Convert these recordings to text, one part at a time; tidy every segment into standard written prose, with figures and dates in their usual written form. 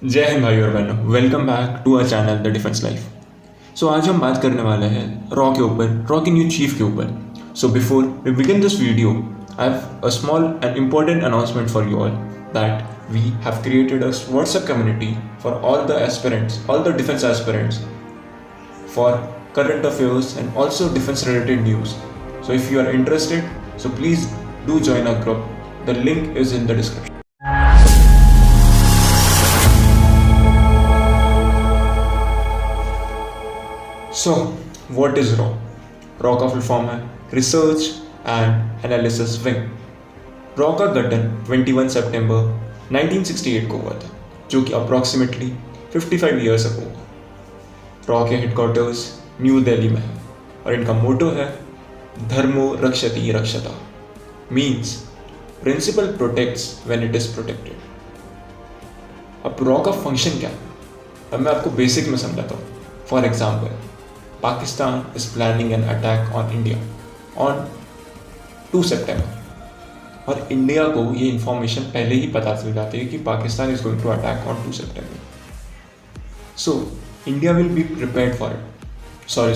जय हिंद भाई और बहनों, welcome back to our channel the defence life. So आज हम बात करने वाले हैं रॉ के ऊपर, रॉ के न्यू चीफ के ऊपर। So before we begin this video, I have a small and important announcement for you all that we have created a WhatsApp community for all the aspirants, all the defence aspirants for current affairs and also defense related news. So if you are interested, so please do join our group. The link is in the description. So what is RAW? RAW का full form है research and analysis wing. RAW का गठन 21 सितंबर 1968 को हुआ था, जो कि approximately 55 years ago हुआ। रॉ के हेडक्वार्टर्स न्यू दिल्ली में है और इनका मोटो है धर्मो रक्षति रक्षता, means principle protects when it is protected. अब रॉ का फंक्शन क्या है, अब मैं आपको बेसिक में समझाता हूँ। For example, Pakistan is planning an attack on India on 2 सितंबर और इंडिया को ये इंफॉर्मेशन पहले ही पता चल जाती है कि Pakistan is going to attack on 2 सितंबर। So India will be prepared for it. Sorry,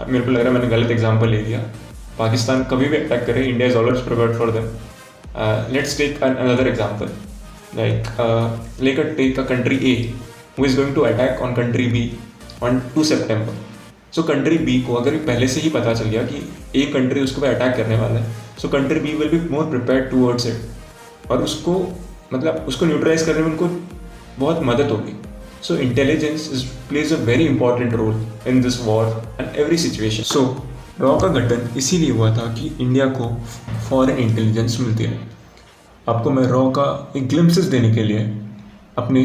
मेरे को लग रहा है मैंने गलत एग्जाम्पल ले लिया। पाकिस्तान कभी भी अटैक करे, India is always prepared for them. Let's take another example, like take a country A who is going to attack on country B on 2 सितंबर। सो कंट्री बी को अगर पहले से ही पता चल गया कि एक कंट्री उसके ऊपर अटैक करने वाला है, so country B will be more prepared towards it और उसको न्यूट्रलाइज करने में उनको बहुत मदद होगी। So intelligence plays a very important role in this war and every situation. So raw का गठन इसीलिए हुआ था कि इंडिया को फॉरेन इंटेलिजेंस मिलती है। आपको मैं रॉ का एक ग्लिम्पसेस देने के लिए अपने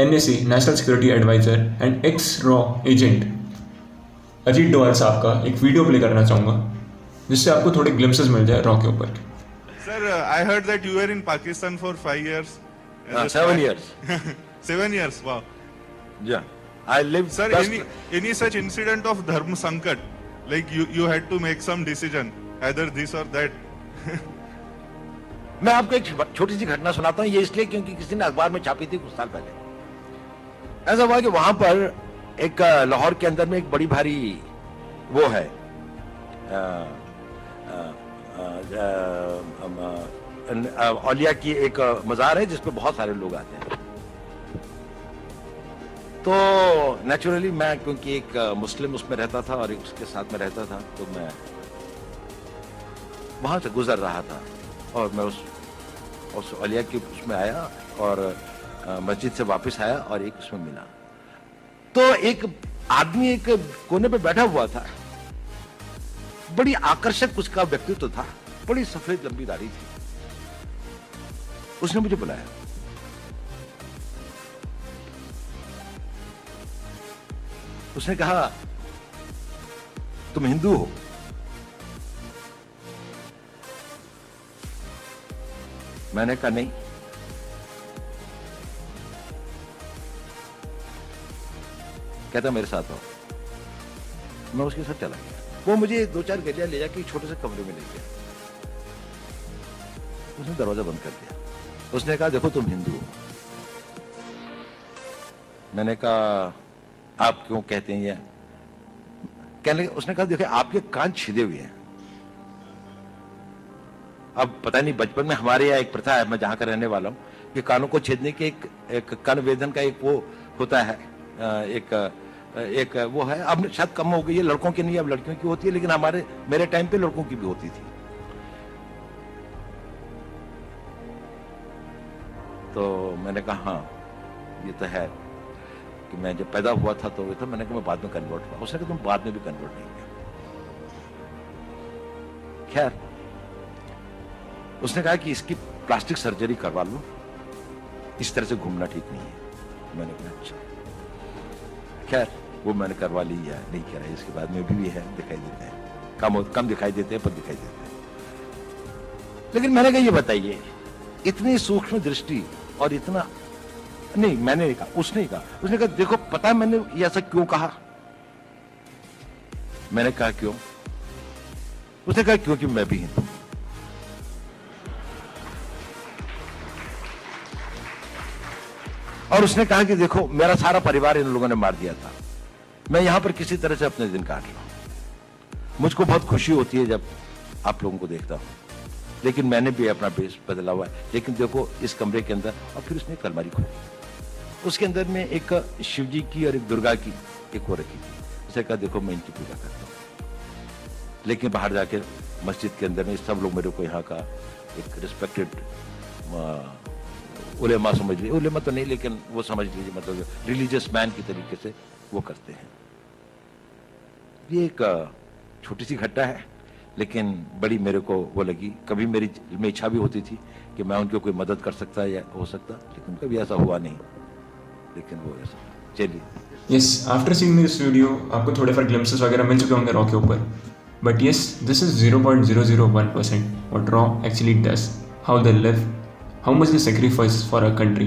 NSA national security adviser and ex रॉ एजेंट अजीत डोवाल साहब का एक वीडियो प्ले करना चाहूँगा, जिससे आपको थोड़े ग्लिम्पसेस मिल जाए रॉ के ऊपर। Sir, I heard that you were in Pakistan for 5 years. 7 years. 7 years, wow. Yeah, I lived. Sir, any such incident of Dharm Sankat, like you had to make some decision, either this or that. मैं आपको एक छोटी सी घटना सुनाता हूँ, ये इसलिए क्योंकि किसी ने अखबार में छापी थी कुछ साल पहले। ऐसा हुआ कि वहां पर एक लाहौर के अंदर में एक बड़ी भारी वो है औलिया की एक मजार है जिसपे बहुत सारे लोग आते हैं। तो नेचुरली मैं क्योंकि एक मुस्लिम उसमें रहता था और एक उसके साथ में रहता था, तो मैं वहां से गुजर रहा था और मैं उस औलिया के उसमें आया और मस्जिद से वापस आया और एक उसमें मिला। तो एक आदमी एक कोने पे बैठा हुआ था, बड़ी आकर्षक उसका व्यक्तित्व था, बड़ी सफेद लंबी दाढ़ी थी। उसने मुझे बुलाया, उसने कहा तुम हिंदू हो? मैंने कहा नहीं। कहता मेरे साथ आओ। मैं उसके साथ चला गया। वो मुझे 2-4 गलियां ले जाके छोटे से कमरे में ले गया। उसने दरवाजा बंद कर दिया। उसने कहा देखो तुम हिंदू हो। मैंने कहा आप क्यों कहते हैं ये? कहने उसने कहा देखिए आपके कान छिदे हुए हैं। अब पता नहीं बचपन में हमारे यहाँ एक प्रथा है, मैं जहां का रहने वाला हूं, कि कानों को छेदने के एक कण वेदन का एक वो होता है, एक वो है। अब शायद कम हो गई है, लड़कों की नहीं अब लड़कियों की होती है, लेकिन मेरे टाइम पे लड़कों की भी होती थी। तो मैंने कहा हाँ ये तो है कि मैं जब पैदा हुआ था तो था। मैंने कहा मैं बाद में कन्वर्ट हुआ। उसने कहा तुम बाद में भी कन्वर्ट नहीं किया। खैर उसने कहा कि इसकी प्लास्टिक सर्जरी करवा लो, इस तरह से घूमना ठीक नहीं है। मैंने कहा अच्छा। खैर वो मैंने करवा ली या नहीं करा, इसके बाद में भी है दिखाई देते हैं, कम दिखाई देते हैं पर दिखाई देते हैं। लेकिन मैंने कहा ये बताइए इतनी सूक्ष्म दृष्टि और इतना नहीं, मैंने नहीं कहा, उसने कहा। उसने कहा देखो पता है मैंने ये ऐसा क्यों कहा? मैंने कहा क्यों? उसने कहा क्योंकि मैं भी हिंदू। और उसने कहा कि देखो मेरा सारा परिवार इन लोगों ने मार दिया था, मैं यहां पर किसी तरह से अपने दिन काट रहा हूं। मुझको बहुत खुशी होती है जब आप लोगों को देखता हूं, लेकिन मैंने भी अपना बेस बदला हुआ है। लेकिन देखो इस कमरे के अंदर, और फिर उसने एक अलमारी खोली, उसके अंदर में एक शिव जी की और एक दुर्गा की एक वो रखी थी। उसे कहा देखो मैं इनकी पूजा करता हूँ। लेकिन बाहर जाके मस्जिद के अंदर में सब लोग मेरे को यहाँ का एक रिस्पेक्टेड उलेमा समझ लीजिए, उलेमा तो नहीं लेकिन वो समझ लीजिए, मतलब रिलीजियस मैन की तरीके से वो करते हैं। ये एक छोटी सी घटना है, लेकिन बड़ी मेरे को वो लगी। कभी मेरी में इच्छा भी होती थी कि मैं उनकी कोई मदद कर सकता या हो सकता, लेकिन कभी ऐसा हुआ नहीं। लेकिन वो ऐसा, चलिए। Yes, after seeing this video आपको थोड़े फार ग्लिम्सेस वगैरह मिल चुके होंगे रॉ के ऊपर, but yes, this is 0.001% what raw actually does, how they live, how much they sacrifice for a country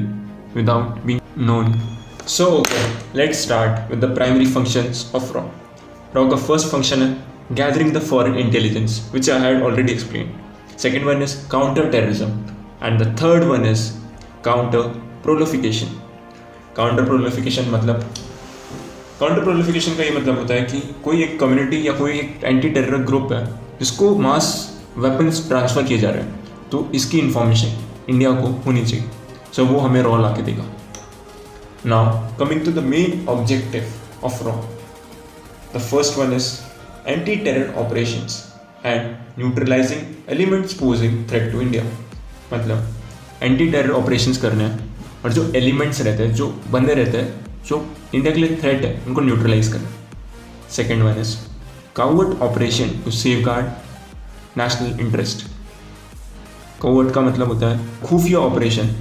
without being known. So okay, let's start with the primary functions of raw. Raw का first function है gathering the foreign intelligence, which I had already explained. Second one is counter terrorism, and the third one is counter proliferation. Counter proliferation मतलब counter proliferation का ये मतलब होता है कि कोई एक कम्युनिटी या कोई एक एंटी टेरर ग्रुप है जिसको मास वेपन्स ट्रांसफ़र किए जा रहे हैं, तो इसकी इंफॉर्मेशन इंडिया को होनी चाहिए। सो वो हमें रॉ ला के देगा। Now coming to the main objective of रॉ, the first one is anti-terror operations and neutralizing elements posing threat to India। मतलब एंटी-टेरर ऑपरेशंस करने हैं और जो एलिमेंट्स रहते हैं, जो बंदे रहते हैं जो इंडिया के लिए थ्रेट है, उनको न्यूट्रलाइज करना। Second one is covert operation to safeguard national interest. Covert का मतलब होता है खुफिया ऑपरेशन,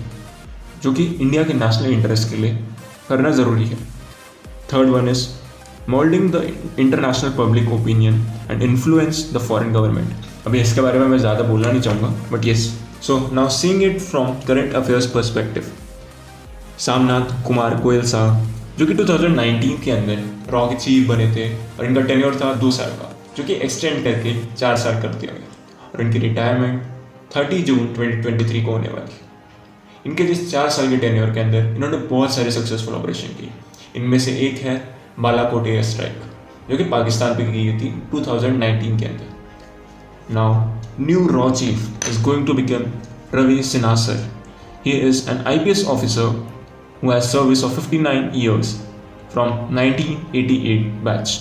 जो कि इंडिया के नेशनल इंटरेस्ट के लिए करना ज़रूरी है। Third one is molding the international public opinion and influence the foreign government। अभी इसके बारे में मैं ज़्यादा बोलना नहीं चाहूँगा, but yes. So now seeing it from current affairs perspective, Samnath Kumar Goyal साहब, जो कि 2019 के अंदर रॉ के चीफ बने थे और इनका टेन्योर था 2 साल का, जो कि एक्सटेंड करके 4 साल कर दिया गया, और इनकी रिटायरमेंट 30 जून 2023 को होने वाली। इनके जिस 4 साल के टेन्योर के अंदर इन्होंने बहुत सारे सक्सेसफुल ऑपरेशन किए। इनमें से एक है बालाकोट एयर स्ट्राइक, जो कि पाकिस्तान पे की गई थी 2019 के अंदर। नाउ न्यू रॉ chief is going to become Ravi Sinha sir. He is an IPS officer who has service of 59 years from 1988 बैच।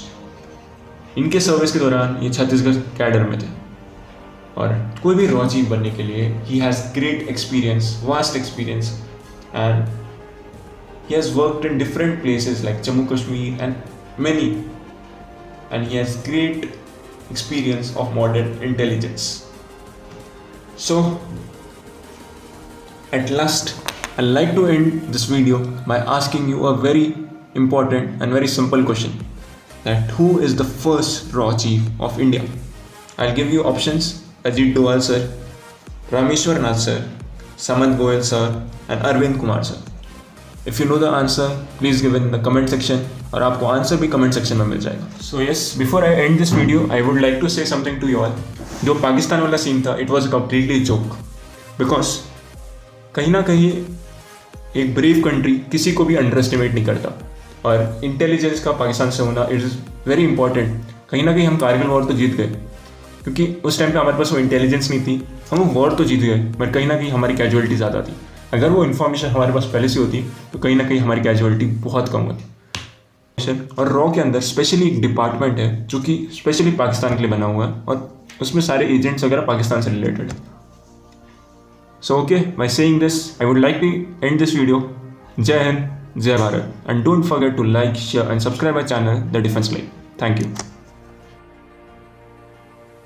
इनके सर्विस के दौरान ये छत्तीसगढ़ कैडर में थे, और कोई भी रॉ चीफ बनने के लिए he has great experience, vast experience, and he has worked in different places like Jammu Kashmir and many, and he has great experience of modern intelligence. So at last, I'd like to end this video by asking you a very important and very simple question, that who is the first raw chief of India? I'll give you options: Ajit Doval sir, Rameshwar Nath sir, Samanth Goyal sir, and Arvind Kumar sir. If you know the answer, please give in the comment section, और आपको answer भी comment section में मिल जाएगा। So yes, before I end this video I would like to say something to you all. जो पाकिस्तान वाला scene था, it was completely joke, because कहीं ना कहीं एक ब्रेव कंट्री किसी को भी अंडर एस्टिमेट नहीं करता, और इंटेलिजेंस का पाकिस्तान से होना इट इज़ वेरी इंपॉर्टेंट। कहीं ना कहीं हम कारगिल वॉर तो जीत गए, क्योंकि उस टाइम पे हमारे पास वो इंटेलिजेंस नहीं थी। हम वो वॉर तो जीत गए, बट कहीं ना कहीं हमारी कैजुअलिटी ज़्यादा थी। अगर वो इन्फॉर्मेशन हमारे पास पहले से होती तो कहीं ना कहीं हमारी कैजुअलिटी बहुत कम होती। और रॉ के अंदर स्पेशली एक डिपार्टमेंट है जो कि स्पेशली पाकिस्तान के लिए बना हुआ है, और उसमें सारे एजेंट्स वगैरह पाकिस्तान से रिलेटेड है। So okay, by saying this I would like to end this video. जय हिंद, जय Bharat, and don't forget to like, share and subscribe my channel the defence live. Thank you.